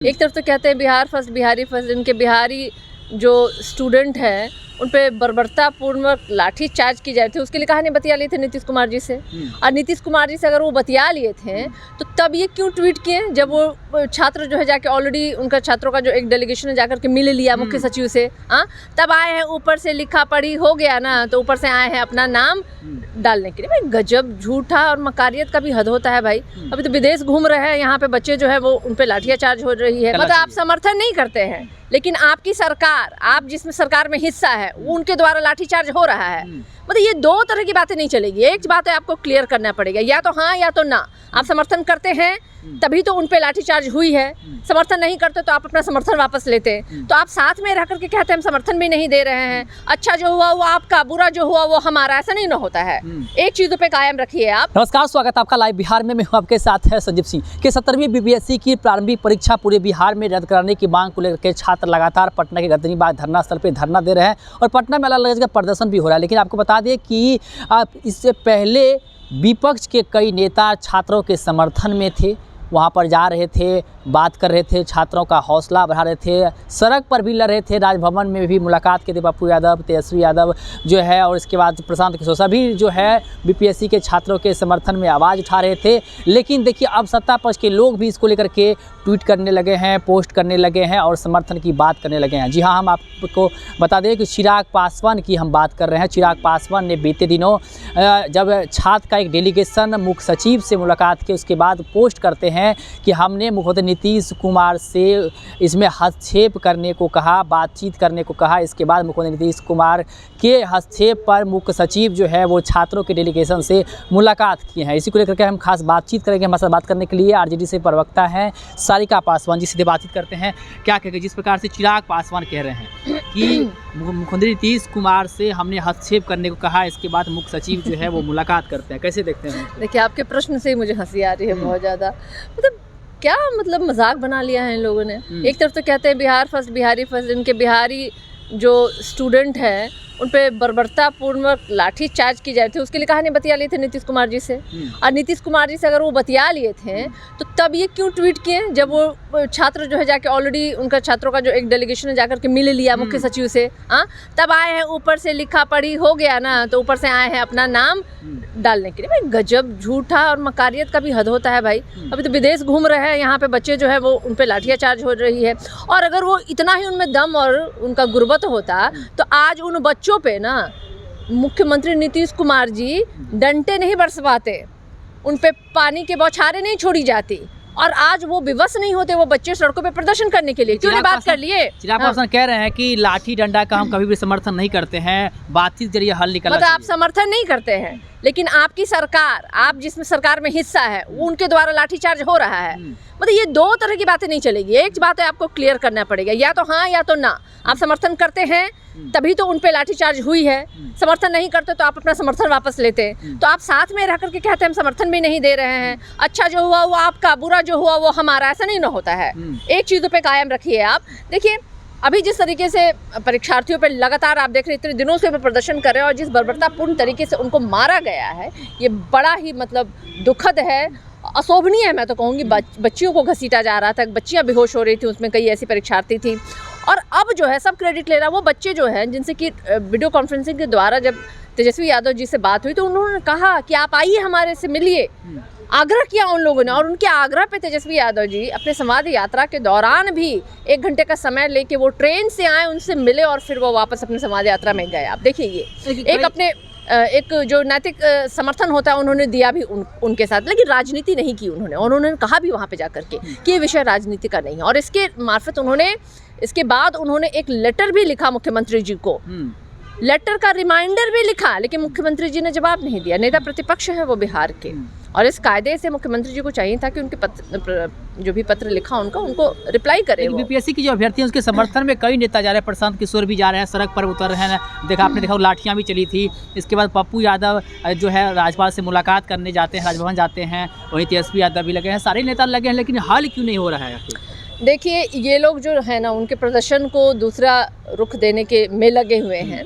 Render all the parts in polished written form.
एक तरफ तो कहते हैं बिहार फर्स्ट बिहारी फर्स्ट, इनके बिहारी जो स्टूडेंट हैं उन पे बर्बरतापूर्वक लाठी चार्ज की जा रही थी। उसके लिए कहानी बतिया लिए थे नीतीश कुमार जी से, और नीतीश कुमार जी से अगर वो बतिया लिए थे तो तब ये क्यों ट्वीट किए जब वो छात्र जो है जाके ऑलरेडी उनका छात्रों का जो एक डेलीगेशन है जाकर के मिल लिया मुख्य सचिव से, तब आए हैं ऊपर से लिखा पढ़ी हो गया ना, तो ऊपर से आए हैं अपना नाम डालने के लिए। भाई गजब झूठा और मकारियत का भी हद होता है भाई। अभी तो विदेश घूम रहे हैं, यहाँ पे बच्चे जो है वो उन पे लाठियां चार्ज हो रही है। मतलब आप समर्थन नहीं करते हैं, लेकिन आपकी सरकार, आप जिसमें सरकार में हिस्सा है, वो उनके द्वारा लाठीचार्ज हो रहा है। मतलब ये दो तरह की बातें नहीं चलेगी। एक बात है आपको क्लियर करना पड़ेगा, या तो हाँ या तो ना। आप समर्थन करते हैं तभी तो उन पे लाठीचार्ज हुई है, समर्थन नहीं करते तो आप अपना समर्थन वापस लेते हैं। तो आप साथ में रह करके कहते हैं हम समर्थन भी नहीं दे रहे हैं, अच्छा जो हुआ वो आपका, बुरा जो हुआ वो हमारा, ऐसा नहीं ना होता है। एक चीज़ों पे कायम रखिए आप। नमस्कार, स्वागत आपका लाइव बिहार में। मैं हूं आपके साथ है संजीव सिंह। कि 17वीं बीपीएससी की प्रारंभिक परीक्षा पूरे बिहार में रद्द कराने की मांग को लेकर छात्र लगातार पटना के गर्दनीबाग धरना स्थल पर धरना दे रहे हैं और पटना में अलग अलग जगह प्रदर्शन भी हो रहा है। लेकिन आपको बता दें कि इससे पहले विपक्ष के कई नेता छात्रों के समर्थन में थे, वहाँ पर जा रहे थे, बात कर रहे थे, छात्रों का हौसला बढ़ा रहे थे, सड़क पर भी लड़ रहे थे, राजभवन में भी मुलाकात के थे पप्पू यादव, तेजस्वी यादव जो है, और इसके बाद प्रशांत किशोर सभी जो है बीपीएससी के छात्रों के समर्थन में आवाज़ उठा रहे थे। लेकिन देखिए अब सत्ता पक्ष के लोग भी इसको लेकर के ट्वीट करने लगे हैं, पोस्ट करने लगे हैं और समर्थन की बात करने लगे हैं। जी हाँ, हम आपको बता दें कि चिराग पासवान की हम बात कर रहे हैं। चिराग पासवान ने बीते दिनों जब छात्र का एक डेलीगेशन मुख्य सचिव से मुलाकात की, उसके बाद पोस्ट करते हैं कि हमने मुख्यमंत्री नीतीश कुमार से इसमें हस्तक्षेप करने को कहा, बातचीत करने को कहा। इसके बाद मुख्यमंत्री नीतीश कुमार के हस्तक्षेप पर मुख्य सचिव जो है वो छात्रों के डेलीगेशन से मुलाकात किए हैं। इसी को लेकर के हम खास बातचीत करेंगे। हमारे साथ बात करने के लिए आरजेडी से प्रवक्ता हैं सारिका पासवान जी, सीधे बातचीत करते हैं। क्या कहेंगे जिस प्रकार से चिराग पासवान कह रहे हैं कि मुख्यमंत्री नीतीश कुमार से हमने हस्तक्षेप करने को कहा, इसके बाद मुख्य सचिव जो है वो मुलाकात करते हैं, कैसे देखते हैं? देखिए आपके प्रश्न से ही मुझे हंसी आ रही है बहुत ज़्यादा। मतलब क्या मतलब मजाक बना लिया है इन लोगों ने। एक तरफ तो कहते हैं बिहार फर्स्ट बिहारी फर्स्ट, इनके बिहारी जो स्टूडेंट हैं उन पे बर्बरतापूर्वक लाठी चार्ज की जा रही थी। उसके लिए कहानी बतिया लिए थे नीतीश कुमार जी से, और नीतीश कुमार जी से अगर वो बतिया लिए थे तो तब ये क्यों ट्वीट किए जब वो छात्र जो है जाके ऑलरेडी उनका छात्रों का जो एक डेलीगेशन है जाकर के मिल लिया मुख्य सचिव से, तब आए हैं ऊपर से लिखा पढ़ी हो गया ना, तो ऊपर से आए हैं अपना नाम डालने के लिए। भाई गजब झूठा और मकारियत का भी हद होता है भाई। अभी तो विदेश घूम रहे हैं, यहाँ पे बच्चे जो है वो उन पे लाठियां चार्ज हो रही है। और अगर वो इतना ही उनमें दम और उनका गुर्बत होता तो आज उन बच्चों पे ना मुख्यमंत्री नीतीश कुमार जी डंडे नहीं बरसवाते, उन पे पानी के बौछारें नहीं छोड़ी जाती, और आज वो विवश नहीं होते वो बच्चे सड़कों पे प्रदर्शन करने के लिए। क्यों नहीं बात कर लिए? चिराग पासवान कह रहे हैं कि लाठी डंडा का हम कभी भी समर्थन नहीं करते हैं, बातचीत जरिए हल निकलना मतलब आप समर्थन नहीं करते हैं, लेकिन आपकी सरकार, आप जिसमें सरकार में हिस्सा है, वो उनके द्वारा लाठीचार्ज हो रहा है। मतलब ये दो तरह की बातें नहीं चलेगी। एक बात है आपको क्लियर करना पड़ेगा, या तो हाँ या तो ना। आप समर्थन करते हैं तभी तो उन पे लाठीचार्ज हुई है, समर्थन नहीं करते तो आप अपना समर्थन वापस लेते हैं। तो आप साथ में रह करके कहते हैं हम समर्थन भी नहीं दे रहे हैं, अच्छा जो हुआ वो आपका, बुरा जो हुआ वो हमारा, ऐसा नहीं ना होता है। एक चीज़ों पे कायम रखिए आप। देखिए अभी जिस तरीके से परीक्षार्थियों पर लगातार आप देख रहे हैं, इतने दिनों से प्रदर्शन कर रहे हैं और जिस बर्बरतापूर्ण तरीके से उनको मारा गया है, ये बड़ा ही मतलब दुखद है, अशोभनीय है। मैं तो कहूँगी बच्चियों को घसीटा जा रहा था, बच्चियाँ बेहोश हो रही थी, उसमें कई ऐसी परीक्षार्थी थी। और अब जो है सब क्रेडिट ले रहा है वो बच्चे जो हैं जिनसे कि वीडियो कॉन्फ्रेंसिंग के द्वारा जब तेजस्वी यादव जी से बात हुई तो उन्होंने कहा कि आप आइए हमारे से मिलिए, आग्रह किया उन लोगों ने। और उनके आग्रह पे तेजस्वी यादव जी अपने संवाद यात्रा के दौरान भी 1 घंटे का समय लेके वो ट्रेन से आए, उनसे मिले और फिर वो वापस अपने संवाद यात्रा में गए। आप देखिए ये एक अपने एक जो नैतिक समर्थन होता है उन्होंने दिया भी उनके साथ, लेकिन राजनीति नहीं की उन्होंने। और उन्होंने कहा भी वहाँ पे जाकर के कि ये विषय राजनीति का नहीं है। और इसके मार्फत उन्होंने, इसके बाद उन्होंने एक लेटर भी लिखा मुख्यमंत्री जी को, लेटर का रिमाइंडर भी लिखा, लेकिन मुख्यमंत्री जी ने जवाब नहीं दिया। नेता प्रतिपक्ष है वो बिहार के, और इस कायदे से मुख्यमंत्री जी को चाहिए था कि उनके पत्र, जो भी पत्र लिखा उनको रिप्लाई करे। बीपीएससी की जो अभ्यर्थी हैं उसके समर्थन में कई नेता जा रहे हैं, प्रशांत किशोर भी जा रहे हैं, सड़क पर उतर रहे हैं। आपने देखा लाठियां भी चली थी। इसके बाद पप्पू यादव जो है राज्यपाल से मुलाकात करने जाते हैं, राजभवन जाते हैं, वहीं तेजस्वी यादव भी लगे हैं, सारे नेता लगे हैं, लेकिन हल क्यों नहीं हो रहा है? देखिए ये लोग जो है ना उनके प्रदर्शन को दूसरा रुख देने के में लगे हुए हैं,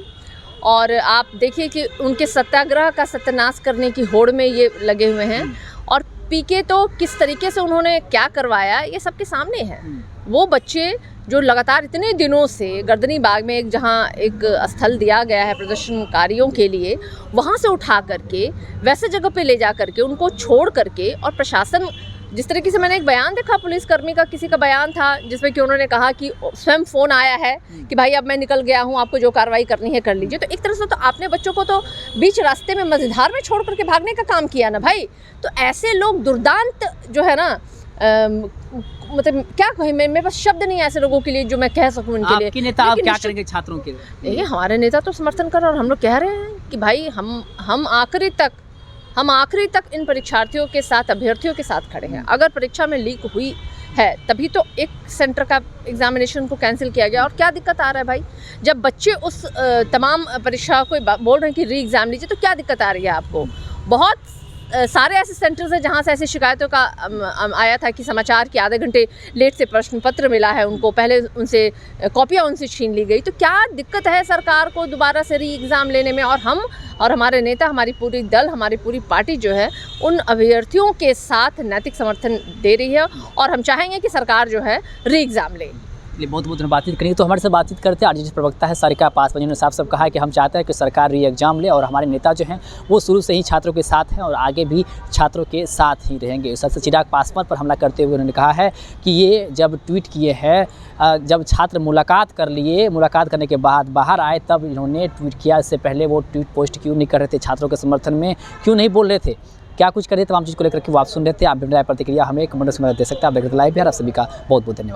और आप देखिए कि उनके सत्याग्रह का सत्यानाश करने की होड़ में ये लगे हुए हैं। और पीके तो किस तरीके से उन्होंने क्या करवाया ये सबके सामने है। वो बच्चे जो लगातार इतने दिनों से गर्दनी बाग में जहाँ एक स्थल दिया गया है प्रदर्शनकारियों के लिए, वहाँ से उठा करके वैसे जगह पे ले जा करके उनको छोड़ करके, और प्रशासन जिस तरीके से, मैंने एक बयान देखा पुलिसकर्मी का, किसी का बयान था जिसमें कि उन्होंने कहा कि स्वयं फ़ोन आया है कि भाई अब मैं निकल गया हूँ, आपको जो कार्रवाई करनी है कर लीजिए। तो एक तरह से तो आपने बच्चों को तो बीच रास्ते में मझधार में छोड़ करके भागने का काम किया ना भाई। तो ऐसे लोग दुर्दांत जो है ना, मतलब क्या कहें, मेरे पास शब्द नहीं है ऐसे लोगों के लिए जो मैं कह सकूं इनके लिए। आपके नेता आप क्या करेंगे छात्रों के लिए? देखिए, हमारे नेता तो समर्थन कर रहे हैं और हम लोग कह रहे हैं कि भाई हम आखिरी तक इन परीक्षार्थियों के साथ, अभ्यर्थियों के साथ खड़े हैं। अगर परीक्षा में लीक हुई है तभी तो एक सेंटर का एग्जामिनेशन को कैंसिल किया गया, और क्या दिक्कत आ रहा है भाई? जब बच्चे उस तमाम परीक्षा को बोल रहे हैं कि री एग्ज़ाम लीजिए, तो क्या दिक्कत आ रही है आपको? बहुत सारे ऐसे सेंटर्स हैं जहाँ से ऐसी शिकायतों का आया था कि समाचार कि आधे घंटे लेट से प्रश्न पत्र मिला है उनको, पहले उनसे कॉपियाँ उनसे छीन ली गई। तो क्या दिक्कत है सरकार को दोबारा से री एग्ज़ाम लेने में? और हम और हमारे नेता, हमारी पूरी दल, हमारी पूरी पार्टी जो है उन अभ्यर्थियों के साथ नैतिक समर्थन दे रही है, और हम चाहेंगे कि सरकार जो है री एग्ज़ाम ले। बहुत बहुत बातचीत करेंगे। तो हमारे साथ बातचीत करते हैं आरजेडी प्रवक्ता है सारिका पासवान, जिन्होंने साफ कहा है कि हम चाहते हैं कि सरकार री एग्जाम ले, और हमारे नेता जो हैं वो शुरू से ही छात्रों के साथ हैं और आगे भी छात्रों के साथ ही रहेंगे। सबसे चिराग पासवान पर हमला करते हुए उन्होंने कहा है कि ये जब ट्वीट किए हैं, जब छात्र मुलाकात कर लिए, मुलाकात करने के बाद बाहर आए तब इन्होंने ट्वीट किया। इससे पहले वो ट्वीट पोस्ट क्यों नहीं कर रहे थे, छात्रों के समर्थन में क्यों नहीं बोल रहे थे, क्या कुछ कर रहे थे, तमाम चीज़ को लेकर के वो आप सुन रहे थे। आप भी राय प्रतिक्रिया हमें कमेंट्स में दे सकते हैं। आप देख रहे थे लाइव बिहार। आप सभी का बहुत बहुत धन्यवाद।